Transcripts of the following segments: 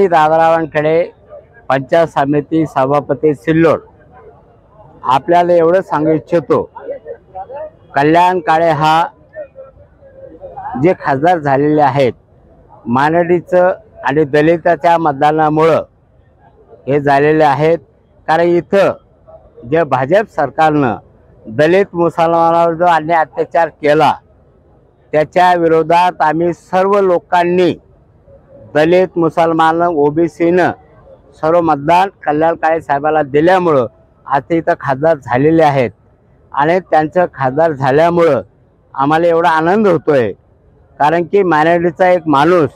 दादारावांकडे पंचायत समिती सभापती सिल्लोड आपल्याला एवढं सांगू इच्छितो, कल्याण काळे हा जे खासदार झालेले आहेत मानडीचं आणि दलिताच्या मतदानामुळं हे झालेले आहेत। कारण इथं जे भाजप सरकारनं दलित मुसलमानावर जो अन्याय अत्याचार केला त्याच्या विरोधात आम्ही सर्व लोकांनी दलित मुसलमान ओबीसीनं सर्व मतदान कल्याण काळे साहेबाला दिल्यामुळं आता इथं खासदार झालेले आहेत आणि त्यांचं खासदार झाल्यामुळं आम्हाला एवढा आनंद होतोय। कारण की मायनॉरिटीचा एक माणूस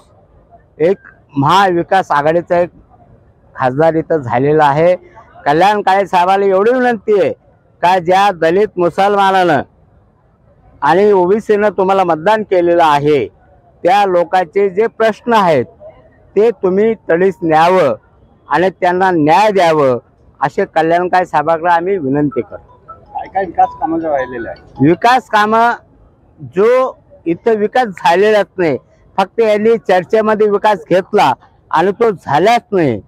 एक महाविकास आघाडीचा एक खासदार इथं झालेला आहे। कल्याण काळे साहेबाला एवढी विनंती आहे का ज्या दलित मुसलमानानं आणि ओबीसीनं तुम्हाला मतदान केलेलं आहे त्या लोकांचे जे प्रश्न आहेत ते तुम्ही तडीस न्यावं आणि त्यांना न्याय द्यावं असे कल्याण काळे साहेबांकडे आम्ही विनंती करतो। काय विकास कामं राहिलेले आहे? विकास कामं जो इथं विकास झालेलाच नाही, फक्त यांनी चर्चेमध्ये विकास घेतला आणि तो झालाच नाही।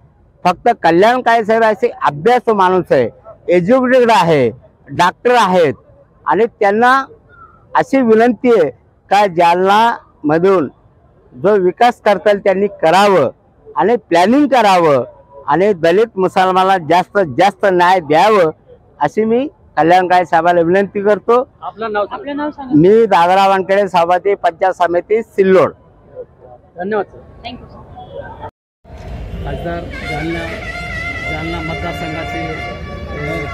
फक्त कल्याण काळे साहेब असे अभ्यासू माणूस आहे, एज्युकेटेड आहे, डॉक्टर आहेत आणि त्यांना अशी विनंती आहे का जालना मधून जो विकास करता येईल त्यांनी करावं आणि प्लॅनिंग करावं आणि दलित मुसलमानाला जास्तीत जास्त न्याय द्यावं अशी मी कल्याण काळे साहेबाला विनंती करतो। आपलं नाव सांगा। मी दादारावांकडे सभापती पंचायत समिती सिल्लोड। धन्यवाद सर। थँक्यू। खासदार जालना मतदारसंघाचे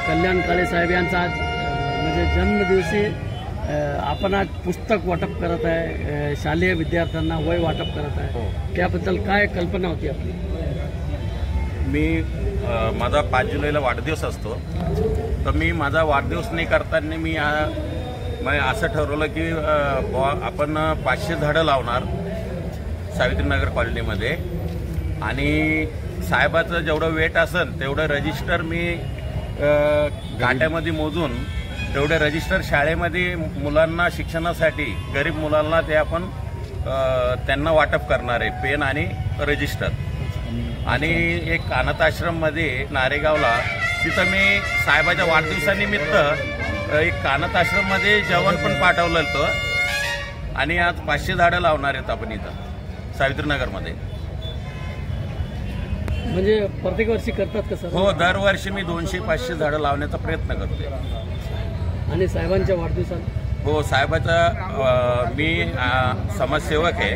कल्याण काळे साहेब यांचा आज म्हणजे जन्मदिवशी आपण आज पुस्तक वाटप करत आहे, शालेय विद्यार्थ्यांना वय वाटप करत आहे, त्याबद्दल काय कल्पना होती आपली? मी माझा 5 जुलैला वाढदिवस असतो, तर मी माझा वाढदिवस नाही करताना मी असं ठरवलं की आपण 500 झाडं लावणार सावित्रीनगर कॉलनीमध्ये आणि साहेबाचं जेवढं वेट असेल तेवढं रजिस्टर मी घाट्यामध्ये मोजून तेवढे रजिस्टर शाळेमध्ये मुलांना शिक्षणासाठी गरीब मुलांना ते आपण त्यांना वाटप करणार आहे, पेन आणि रजिस्टर। आणि एक अनाथ आश्रममध्ये नारेगावला तिथं मी साहेबाच्या वाढदिवसानिमित्त एक अनाथ आश्रममध्ये जेवण पण पाठवलं होतं आणि आज 500 झाडं लावणार आहेत आपण इथं सावित्रीनगरमध्ये। म्हणजे प्रत्येक वर्षी करतात का सर? हो, दरवर्षी मी 200-500 झाडं लावण्याचा प्रयत्न करतोय। आणि साहेबांच्या वाढदिवसाला? हो, साहेबाचा मी समाजसेवक आहे,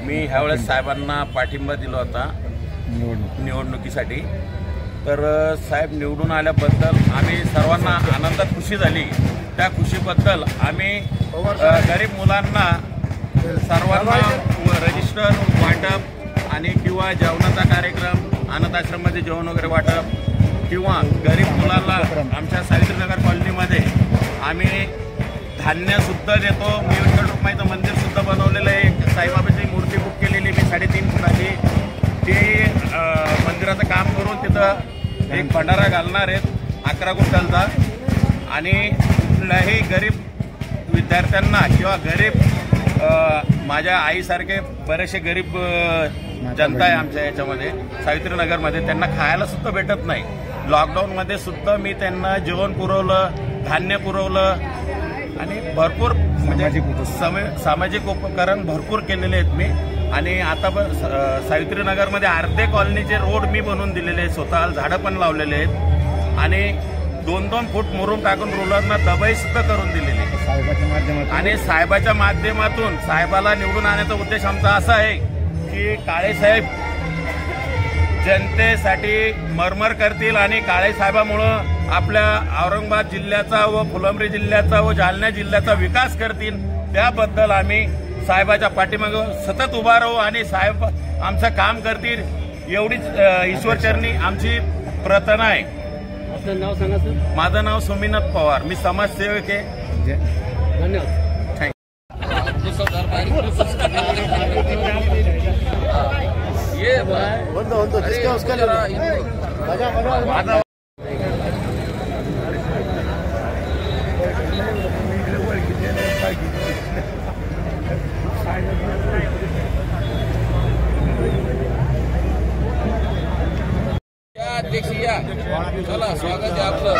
मी ह्यावेळेस साहेबांना पाठिंबा दिला होता निवडणुकीसाठी। तर साहेब निवडून आल्याबद्दल आम्ही सर्वांना आनंदात खुशी झाली, त्या खुशीबद्दल आम्ही गरीब मुलांना सर्वांना रजिस्टर वाटप आणि किंवा जेवणाचा कार्यक्रम, अनाथ आश्रममध्ये जेवण वगैरे वाटप किंवा गरीब मुलांना आमच्या सावित्रीनगर कॉलनीमध्ये आम्ही धान्यसुद्धा देतो। मी विठ्ठल रुक्माईचं मंदिरसुद्धा बनवलेलं आहे, साईबाबाची मूर्ती बुक केलेली मी 3.5 फुटाची, ते मंदिराचं काम करून तिथं एक भंडारा घालणार आहेत 11 क्विंटलचा। आणि कुठल्याही गरीब विद्यार्थ्यांना किंवा गरीब माझ्या आईसारखे बरेचसे गरीब जनता आहे आमच्या याच्यामध्ये सावित्रीनगरमध्ये, त्यांना खायला सुद्धा भेटत नाही। लॉकडाऊनमध्ये सुद्धा मी त्यांना जेवण पुरवलं, धान्य पुरवलं आणि भरपूर म्हणजे सामाजिक उपकरण भरपूर केलेले आहेत मी। आणि आता सावित्रीनगरमध्ये अर्धे कॉलनीचे रोड मी बनवून दिलेले आहेत, स्वतः झाडं पण लावलेले आहेत आणि 2-2 फूट मुरुम टाकून रोलरना दबाई सुद्धा करून दिलेली आहे। आणि साहेबाच्या माध्यमातून साहेबाला निवडून आणण्याचा उद्देश आमचा असा आहे की काळे साहेब जनतेसाठी मरमर करतील आणि काळे साहेबामुळं आपल्या औरंगाबाद जिल्ह्याचा व फुलंब्री जिल्ह्याचा व जालना जिल्ह्याचा विकास करतील, त्याबद्दल आम्ही साहेबाच्या पाठीमागं सतत उभा राहू आणि साहेब आमचं काम करतील एवढीच ईश्वरचरणी आमची प्रार्थना आहे। आपलं नाव सांगा सर? माझं नाव सुमिनाथ पवार, मी समाजसेवक आहे। धन्यवाद। अध्यक्ष या, चला स्वागत आहे आपलं.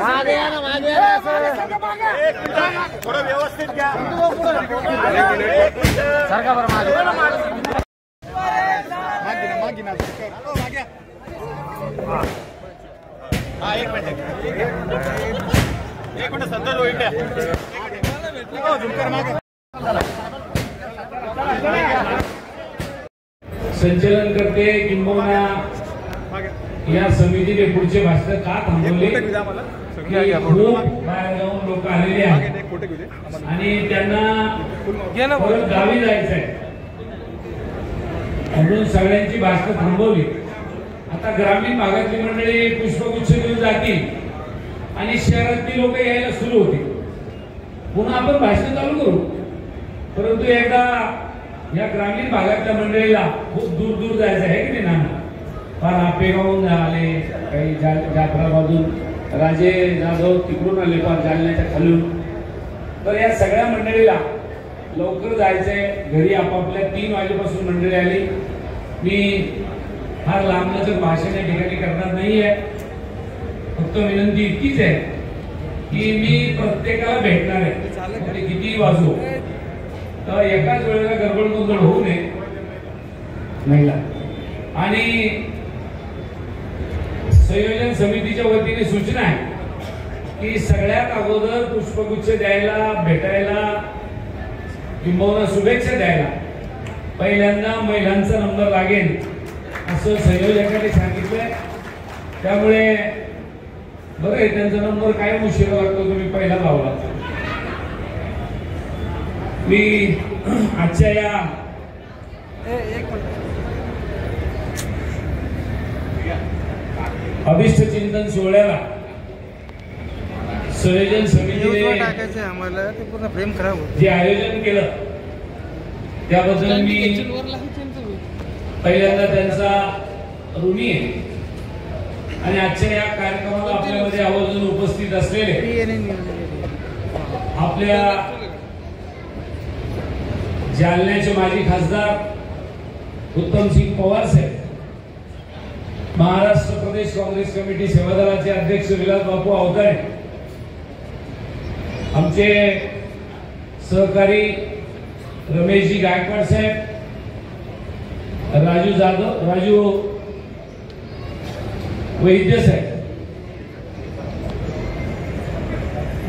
आपल्याला वाढदिवसाच्या लेट पण थोडं व्यवस्थित घ्या. सरका बरं मागे. हा एक मिनिट संतोष होईल द्या. संचलन करते किंबहुना या समितीने पुढचे भाषण का थांबवले. खूप बाहेर जाऊन लोक आलेले आहेत आणि त्यांना परत गावी जायचं आहे म्हणून सगळ्यांची भाषण थांबवली. आता ग्रामीण भागातली मंडळी पुष्पगुच्छ घेऊन जातील आणि शहरातली लोक यायला सुरू होतील. पुन्हा आपण भाषण चालू करू. परंतु एकदा या ग्रामीण भागातल्या मंडळीला खूप दूर दूर जायचं आहे की नाही ना. फार आपेगावून आले, काही जाफराबादून राजे जाधव तिकडून आले, फार जालन्याच्या खालून. तर या सगळ्या मंडळीला लवकर जायचंय घरी. आपापल्या 3 वाजेपासून मंडळी आली. मी फार लांबचं भाषण या ठिकाणी करणार नाहीये. फक्त विनंती इतकीच आहे की मी प्रत्येकाला भेटणार आहे. म्हणजे कितीही वाजू तर एकाच वेळेला गडबड गोंधळ होऊ नये महिला. आणि संयोजन समितीच्या वतीने सूचना आहे की सगळ्यात अगोदर पुष्पगुच्छ द्यायला, भेटायला किंबहुना शुभेच्छा द्यायला पहिल्यांदा महिलांचा नंबर लागेल असं संयोजकांनी सांगितलंय. त्यामुळे बरं आहे त्यांचा नंबर कायम उशिरा लागतो, तुम्ही पहिला लावला. मी आजच्या या अभिष्ट चिंतन सोहळ्याला संयोजन समितीने आम्हाला ते पूर्ण फ्रेम खराब होत. जे आयोजन केलं त्याबद्दल मी पहिल्यांदा त्यांचा ऋणी आहे. आणि आजच्या या कार्यक्रमाला आपल्यामध्ये आवर्जून उपस्थित असलेले आपल्या जालन्याचे माजी खासदार उत्तमसिंग पवार साहेब, महाराष्ट्र प्रदेश काँग्रेस कमिटी सेवादलाचे अध्यक्ष विलास बापू अवतारे, आमचे सहकारी रमेशजी गायकवाड साहेब, राजू वैद्य साहेब,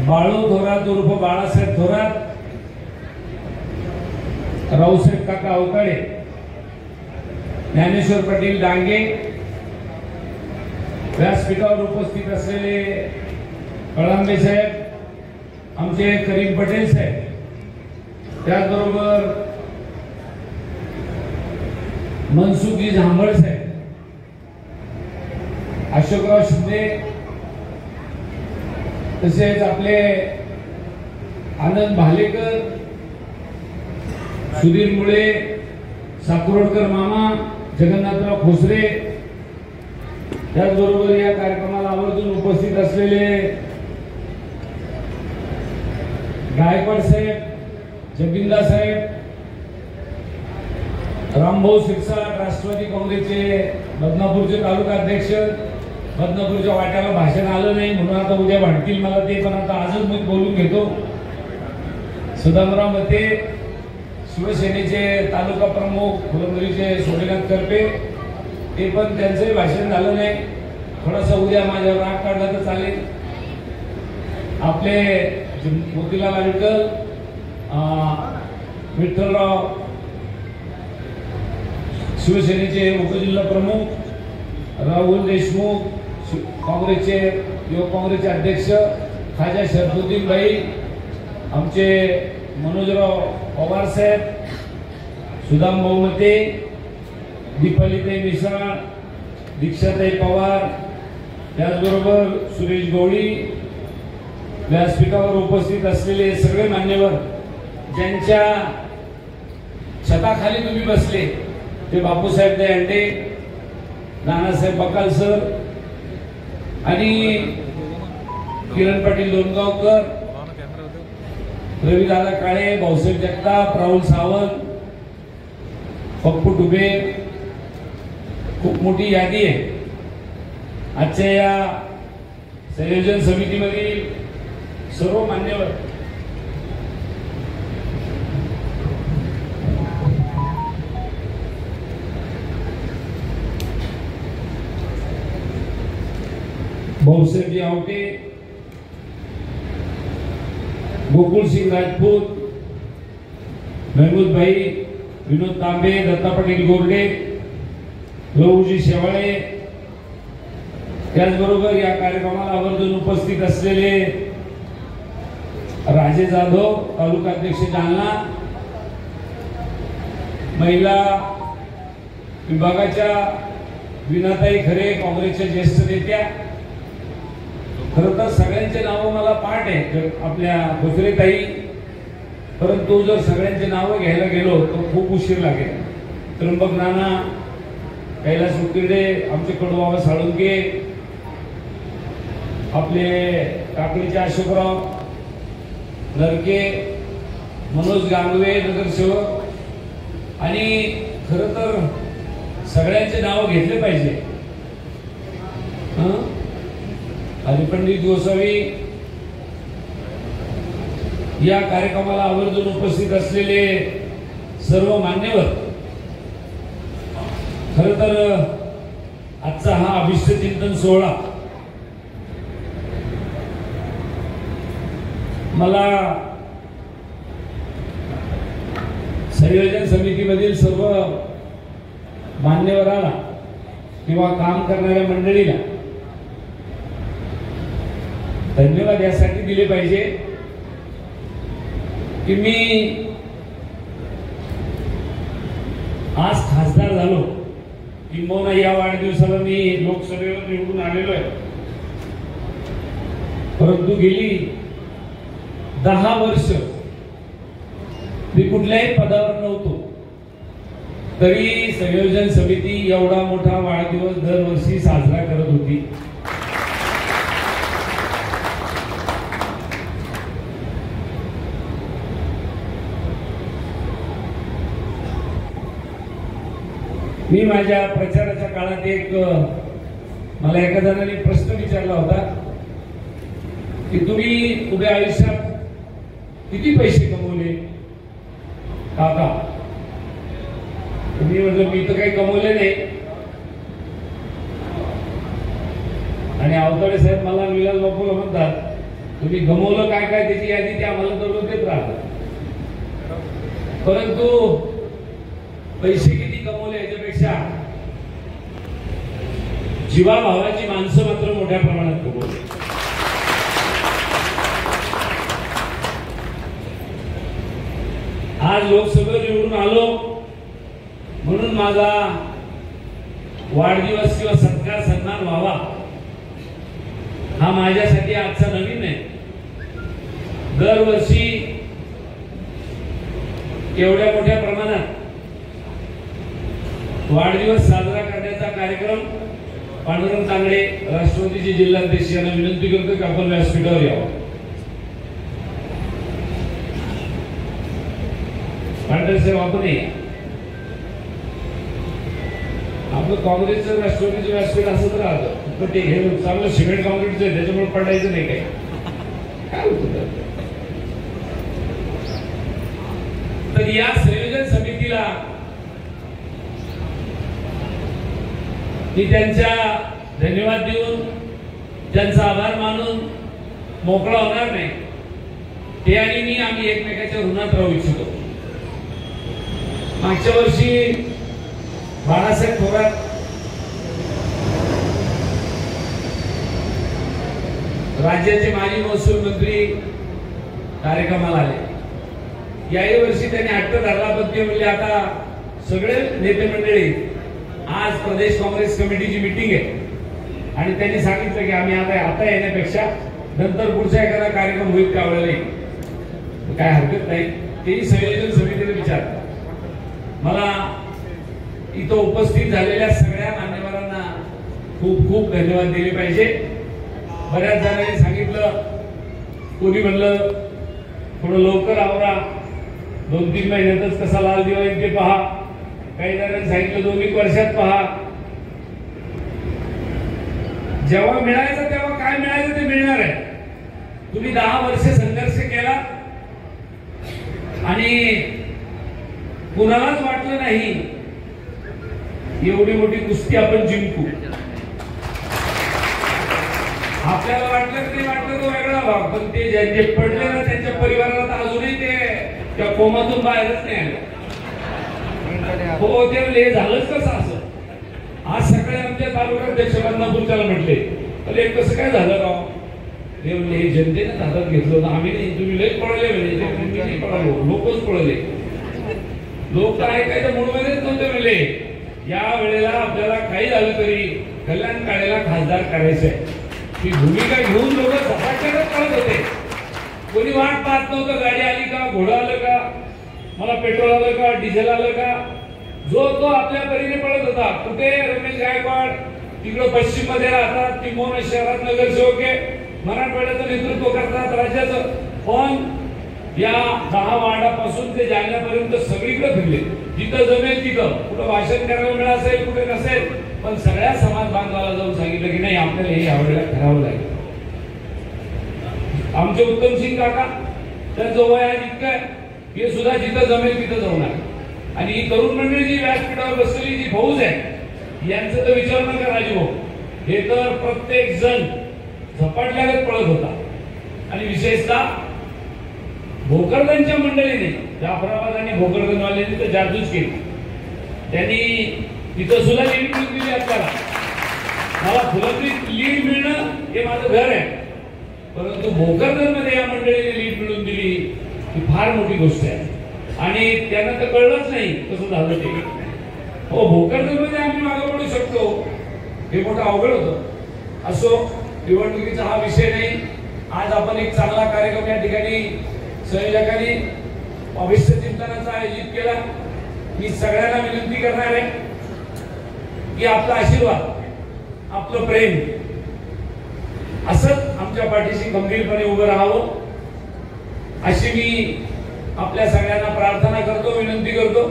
बाळू थोरात उर्फ बाळासाहेब थोरात, रावसाहेब काका अवकाळे, ज्ञानेश्वर पाटील डांगे, व्यासपीठावर उपस्थित असलेले कळंबे साहेब, आमचे करीम पटेल साहेब, त्याचबरोबर मनसुखजी झांबळ साहेब, अशोकराव शिंदे, तसेच आपले आनंद भालेकर, सुधीर मुळे, साकुरोडकर मामा, जगन्नाथराव खोसरे, त्याचबरोबर या कार्यक्रमाला आवर्जून उपस्थित असलेले गायकवाड साहेब, जगिंदा साहेब, रामभाऊ शिरसाट, राष्ट्रवादी काँग्रेसचे बदनापूरचे तालुका अध्यक्ष. बदनापूरच्या वाट्याला भाषण आलं नाही म्हणून आता उद्या भांडतील मला ते, पण आता आजच मी बोलून घेतो. सुदामराव मते, शिवसेनेचे तालुका प्रमुख फुलंब्रीचे सोमेनाथ करपे, ते पण त्यांचंही भाषण झालं नाही. थोडासा उद्या माझ्यावर राग काढला तर चालेल. आपले मोतीलाल आडकर, विठ्ठलराव शिवसेनेचे उपजिल्हा प्रमुख, राहुल देशमुख काँग्रेसचे युवक काँग्रेसचे अध्यक्ष, खाजा शरफुद्दीन भाई, आमचे मनोजराव पवार साहेब, सुदाम बहुमते, दीपालीताई मिसाळ, दीक्षाताई पवार, त्याचबरोबर सुरेश गवळी, व्यासपीठावर उपस्थित असलेले सगळे मान्यवर, ज्यांच्या छताखाली तुम्ही बसले, ते बापूसाहेब दयांडे, नानासाहेब बकाल सर आणि किरण पाटील लोणगावकर, रविदादा काळे, भाऊसाहेब जगताप, राहुल सावंत, पप्पू डुबे, खूप मोठी यादी आहे. आजच्या या संयोजन समितीमधील सर्व मान्यवर, भाऊसाहेबजी आवटे, गोकुल सिंग राजपूत, महमूद भाई, विनोद तांबे, दत्ता पाटील गोरडे, लहूजी शेवाळे, त्याचबरोबर या कार्यक्रमाला आवर्जून उपस्थित असलेले राजे जाधव, तालुका अध्यक्ष जालना, महिला विभागाच्या विनाताई खरे, काँग्रेसच्या ज्येष्ठ नेत्या. खरं तर सगळ्यांचे नावं मला पाठ आहे आपल्या भोसरेताई, परंतु जर सगळ्यांचे नावं घ्यायला गेलो तर खूप उशीर लागेल. त्र्यंबक नाना, कैलास उकिरडे, आमचे कडूबाबा साळुंके, आपले काकडीचे अशोकराव नरके, मनोज गांगवे नगरसेवक, आणि खरं तर सगळ्यांचे नाव घेतले पाहिजे. हरिपंडित गोसावी, या कार्यक्रमाला आवर्जून उपस्थित असलेले सर्व मान्यवर. खरं तर आजचा हा अभिष्ट चिंतन सोहळा मला संयोजन समितीमधील सर्व मान्यवरांना किंवा काम करणाऱ्या मंडळीला धन्यवाद यासाठी दिले पाहिजे की मी आज खासदार झालो, किंबहुना या वाढदिवसाला मी लोकसभेवर निवडून आलेलो आहे. परंतु गेली 10 वर्ष मी कुठल्याही पदावर नव्हतो, तरी संयोजन समिती एवढा मोठा वाढदिवस दरवर्षी साजरा करत होती. मी माझ्या प्रचाराच्या काळात मला एका जणांनी प्रश्न विचारला होता की तुम्ही उभ्या आयुष्यात किती पैसे कमवले काका? मी म्हटलं मी तर काही कमवले नाही. आणि आवताडे साहेब मला विलास बापूला म्हणतात, तुम्ही गमवलं काय काय त्याची यादी ते आम्हाला दररोज देत राहतात, परंतु पैसे किती कमवले याच्यापेक्षा जीवाभावाची माणसं मात्र मोठ्या प्रमाणात कमवली. आज लोकसभेवर निवडून आलो म्हणून माझा वाढदिवस किंवा सत्कार सन्मान व्हावा हा माझ्यासाठी आजचा नवीन आहे. दरवर्षी एवढ्या मोठ्या प्रमाणात वाढदिवस साजरा करण्याचा कार्यक्रम पांडुरंग तांगडे राष्ट्रवादीचे जिल्हाध्यक्ष यांना विनंती करतो की आपण व्यासपीठावर यावं. पांढरे साहेब आपण आपलं काँग्रेसचं राष्ट्रवादीचं व्यासपीठ असंच राहतं, पण ते हे चांगलं सिमेंट काँक्रीटचं आहे त्याच्यामुळे पडायचं नाही काही. काय होतं तर या संयोजन समितीला मी त्यांच्या धन्यवाद देऊन त्यांचा आभार मानून मोकळा होणार नाही. ते आणि मी आम्ही एकमेकाच्या ऋणात राहू इच्छितो. मागच्या वर्षी बाळासाहेब थोरात राज्याचे माजी महसूल मंत्री कार्यक्रमाला आले. याही वर्षी त्यांनी हट्ट धरला, पण ते म्हणजे आता सगळे नेते मंडळी आज प्रदेश काँग्रेस कमिटीची मीटिंग आहे आणि त्यांनी सांगितलं की आम्ही आता येण्यापेक्षा नंतर पुढचा एखादा कार्यक्रम होईल त्यावेळेला काय हरकत नाही, तेही संयोजन समितीने विचार. मला इथं उपस्थित झालेल्या सगळ्या मान्यवरांना खूप खूप धन्यवाद दिले पाहिजे. बऱ्याच जणांनी सांगितलं, कोणी म्हणलं थोडं लवकर आवरा, 2-3 महिन्यातच कसा लाल दिवा येईल ते पहा. काही जणांनी सांगितलं 2-1 वर्षात पहा. जेव्हा मिळायचं तेव्हा काय मिळायचं ते मिळणार आहे. तुम्ही 10 वर्ष संघर्ष केला आणि कुणालाच वाटलं नाही एवढी मोठी कुस्ती आपण जिंकू. आपल्याला वाटलं की वाटलं तो वेगळा भाग, पण ते ज्यांचे पडले ना त्यांच्या परिवाराला तर अजूनही ते त्या कोमातून बाहेरच नाही आले. हो, ते झालंच कसं असं. आज सकाळी आमच्या तालुकाध्यक्ष बदनापूरच्याला म्हटले, अरे कसं काय झालं राव? ते म्हणले हे जनतेने हातात घेतलं होतं, आम्ही नाही, तुम्ही लयच पळले म्हणजे पळालो, लोकच पळले. लोक काय काय तर मूळमध्येच नव्हते म्हणले. या वेळेला आपल्याला काही झालं तरी कल्याण काळेला खासदार करायचंय ही भूमिका घेऊन लोक झपाट्यानंच करत होते. कोणी वाट पाहत नव्हतं, गाडी आली का, घोडं आलं का, मला पेट्रोल आलं का, डिझेल आलं का. जो तो आपल्या परीने पळत होता. कुठे रमेश गायकवाड तिकडं पश्चिम मध्ये राहतात, किंबहुना शहरात नगरसेवक आहे, मराठवाड्याचं नेतृत्व करतात, राज्याचं. पण या 10 वार्डापासून ते जालन्यापर्यंत सगळीकडे फिरले. जिथं जमेल तिथं, कुठं भाषण करायला मिळालं असेल, कुठे नसेल, पण सगळ्या समाज बांधवाला जाऊन सांगितलं की नाही आपल्याला हे यावेळेला करावं लागेल. आमचे उत्तमसिंग काका, त्यांचं वय आहे इतकं आहे, हे सुद्धा जिथं जमेल तिथं जाऊन आहे. आणि ही तरुण मंडळी जी व्यासपीठावर बसलेली जी फौज आहे, यांचं तर विचार नका राजू. हे तर प्रत्येक जण झपाटल्यागत पळत होता. आणि विशेषतः भोकरदनच्या मंडळीने, जाफराबाद आणि भोकरदनवाल्यांनी तर जादूच केली. त्यांनी तिथं सुद्धा लीड दिली आपल्याला. मला फुलंब्रीत लीड मिळणं हे माझं घर आहे, परंतु भोकरदन मध्ये या मंडळीने लीड मिळवून दिली ही फार मोठी गोष्ट आहे. आणि त्यांना तर कळलंच नाही कसं झालं ते. हो, भोकरदन मध्ये आम्ही मागे पडू शकतो, हे मोठं अवघड होतं. असो, निवडणुकीचा हा विषय नाही. आज आपण एक चांगला कार्यक्रम या ठिकाणी संयोजकांनी भविष्य चिंतनाचा आयोजित केला. मी सगळ्यांना विनंती करणार आहे की आपला आशीर्वाद, आपलं प्रेम असंच आमच्या पाठीशी गंभीरपणे उभं राहावं अशी मी आपल्या सगळ्यांना प्रार्थना करतो, विनंती करतो.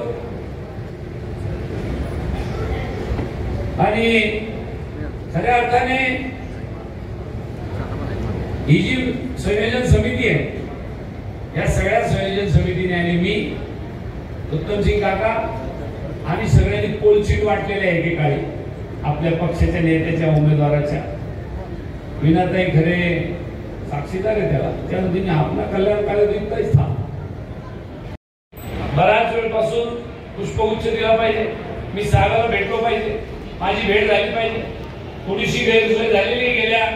आणि खऱ्या अर्थाने ही जी संयोजन समिती आहे, या सगळ्या संयोजन समितीने आणि मी, उत्तमसिंग काका, आम्ही सगळ्यांनी पोलशीट वाटलेले आहे एकेकाळी आपल्या पक्षाच्या नेत्याच्या उमेदवाराच्या. विनाताई खरे साक्षीदार आहे त्याला. त्यानंतर आपला कल्याण काळेच थांब बराच वेळपासून पुष्पगुच्छ दिला पाहिजे. मी साहेबाला भेटलो पाहिजे, माझी भेट झाली पाहिजे. थोडीशी गैरसोय झालेली गेल्या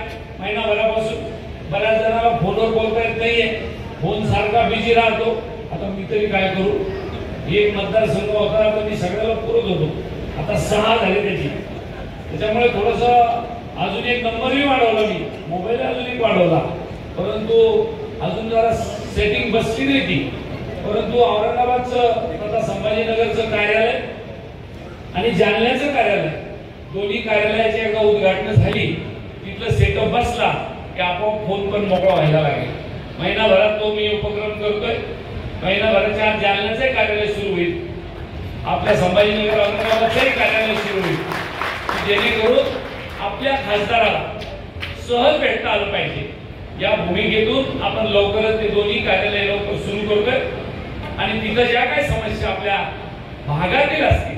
महिनाभरापासून. बऱ्याच जणांना फोनवर बोलता येत नाहीये, फोन सारखा बिझी राहतो. आता मी तरी काय करू. एक मतदारसंघ होता तर मी सगळ्याला पुरत होतो, आता 6 झाले त्याची. त्याच्यामुळे थोडस अजून एक नंबरही वाढवला, मी मोबाईल अजून एक वाढवला, परंतु अजून जरा सेटिंग बसली नाही ती. परंतु औरंगाबादचं तथा संभाजीनगरचं कार्यालय आणि जालन्याचं कार्यालय, दोन्ही कार्यालयाची एकदा उद्घाटन झाली, तिथलं सेटअप बसला की आपोआप फोन पण मोकळा व्हायला लागेल. महिनाभरात तो मी उपक्रम करतोय. महिनाभराच्या आत जालन्याचे कार्यालय सुरू होईल, आपल्या संभाजीनगर औरंगाबादचे कार्यालय सुरू होईल, जेणेकरून आपल्या खासदाराला सहज भेटता आलं पाहिजे. या भूमिकेतून आपण लवकरच ते दोन्ही कार्यालय लवकर सुरू करतोय. आणि तिथं ज्या काही समस्या आपल्या भागातील असतील,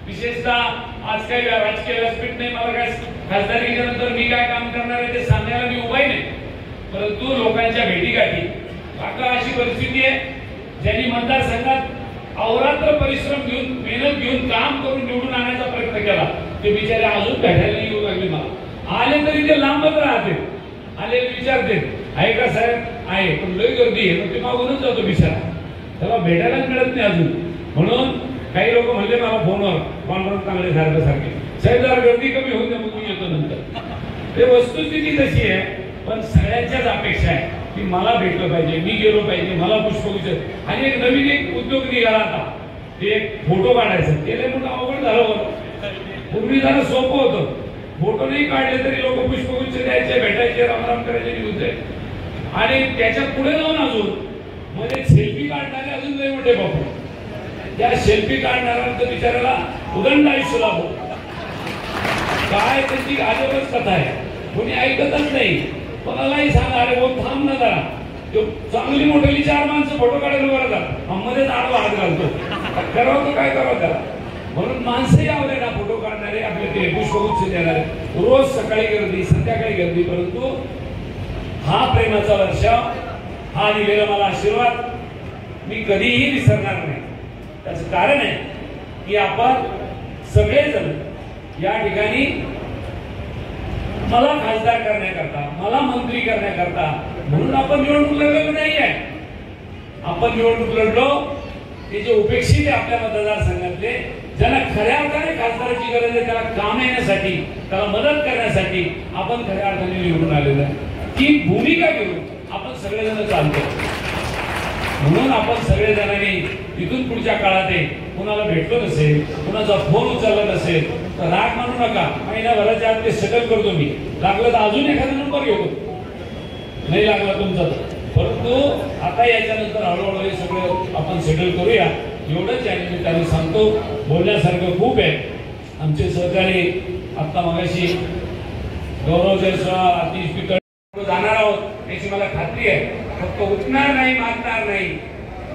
विशेषतः आज काही राजकीय व्यासपीठ नाही, मला काय खासदारीच्या नंतर मी काय काम करणार आहे ते सांगायला मी उभाही नाही, परंतु लोकांच्या भेटीगाठी. काका, अशी परिस्थिती आहे, ज्यांनी मतदारसंघात अहोरात्र परिश्रम घेऊन, मेहनत घेऊन, काम करून निवडून आणायचा प्रयत्न केला, ते बिचारे अजून भेटायला येऊ लागले. मला आले तरी ते लांबच राहते. आले विचारते, आहे का साहेब? आहे, पण लई गर्दी आहे, ते मागूनच जातो बिचारा, त्याला भेटायलाच मिळत नाही अजून. म्हणून काही लोक म्हणले मला फोनवर, कॉन्फरन्स चांगले सारखे साहेब जरा गर्दी कमी होऊन द्या, मग मी येतो नंतर. ते वस्तुस्थिती तशी आहे. पण सगळ्यांच्याच अपेक्षा आहे की मला भेटलं पाहिजे, मी गेलो पाहिजे, मला पुष्पगुच्छ। आणि एक नवीन एक उद्योग निघाला आता, ते एक फोटो काढायचं, केले म्हणून अवघड झालं होतं। पूर्वी जरा सोपं होतं, फोटो नाही काढले तरी लोक पुष्पगुच्छ द्यायचे, भेटायचे, रामराम करायचे, निघूचे। आणि त्याच्या पुढे जाऊन अजून मध्ये सेल्फी काढणारे अजून लय मोठे बापू, त्या सेल्फी काढणाऱ्यांचं बिचाराला उदंड आयुष्य लाभो, काय त्याची आजोबाच कथा आहे, कोणी ऐकतच नाही। कोणालाही सांगा अरे वो थांब ना जरा, तो चांगली मोठी 4 माणसं फोटो काढायला उभा राहतात, मध्येच आडवा हात घालतो, करावं तर काय करावं त्याला। म्हणून माणसंही आवडे ना फोटो काढणारे, आपले ते पुष्पगुच्छ देणारे, रोज सकाळी गर्दी, संध्याकाळी गर्दी, परंतु हा प्रेमाचा वर्षाव, हा दिलेला मला आशीर्वाद मी कधीही विसरणार नाही। त्याचं कारण आहे की आपण सगळेजण या ठिकाणी मला खासदार करण्याकरता, मला मंत्री करण्याकरता म्हणून आपण निवडणूक लढलेलो नाही आहे। आपण निवडणूक लढलो ते जे उपेक्षित आहे आपल्या मतदारसंघातले, ज्यांना खऱ्या अर्थाने खासदाराची गरज आहे, त्याला काम येण्यासाठी, त्याला मदत करण्यासाठी आपण खऱ्या अर्थाने निवडून आलेलो आहे। ती भूमिका घेऊन आपण सगळेजण चालतो। म्हणून आपण सगळेजणांनी इथून पुढच्या काळात कुणाला भेटलो नसेल, कुणाचा फोन उचलला नसेल तर राग मानू नका, महिन्याभराच्या आत ते सेटल करतो मी, लागलं तर अजून एखादा नंबर घेतो, नाही लागला तुमचा तर। परंतु आता याच्यानंतर हळूहळू हे सगळं आपण सेटल करूया, एवढंच या निमित्ताने सांगतो। बोलण्यासारखं खूप आहे। आमचे सहकारी आता मगाशी गौरव जयस्वाल, अतिश पिकळ जाणार आहोत याची मला खात्री आहे। फक्त उठणार नाही, मागणार नाही,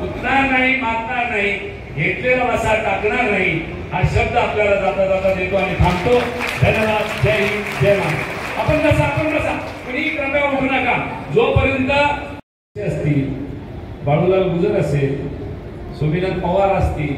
उठणार नाही, मागणार नाही, घेतलेला वसा टाकणार नाही, हा शब्द आपल्याला जाता जाता देतो आणि थांबतो। धन्यवाद, जय हिंद, जय महाराष्ट्र। आपण बसा, कुणी कृपया उठू नका जोपर्यंत असतील, बाळूलाल गुजर असेल, सोमीनाथ पवार असतील,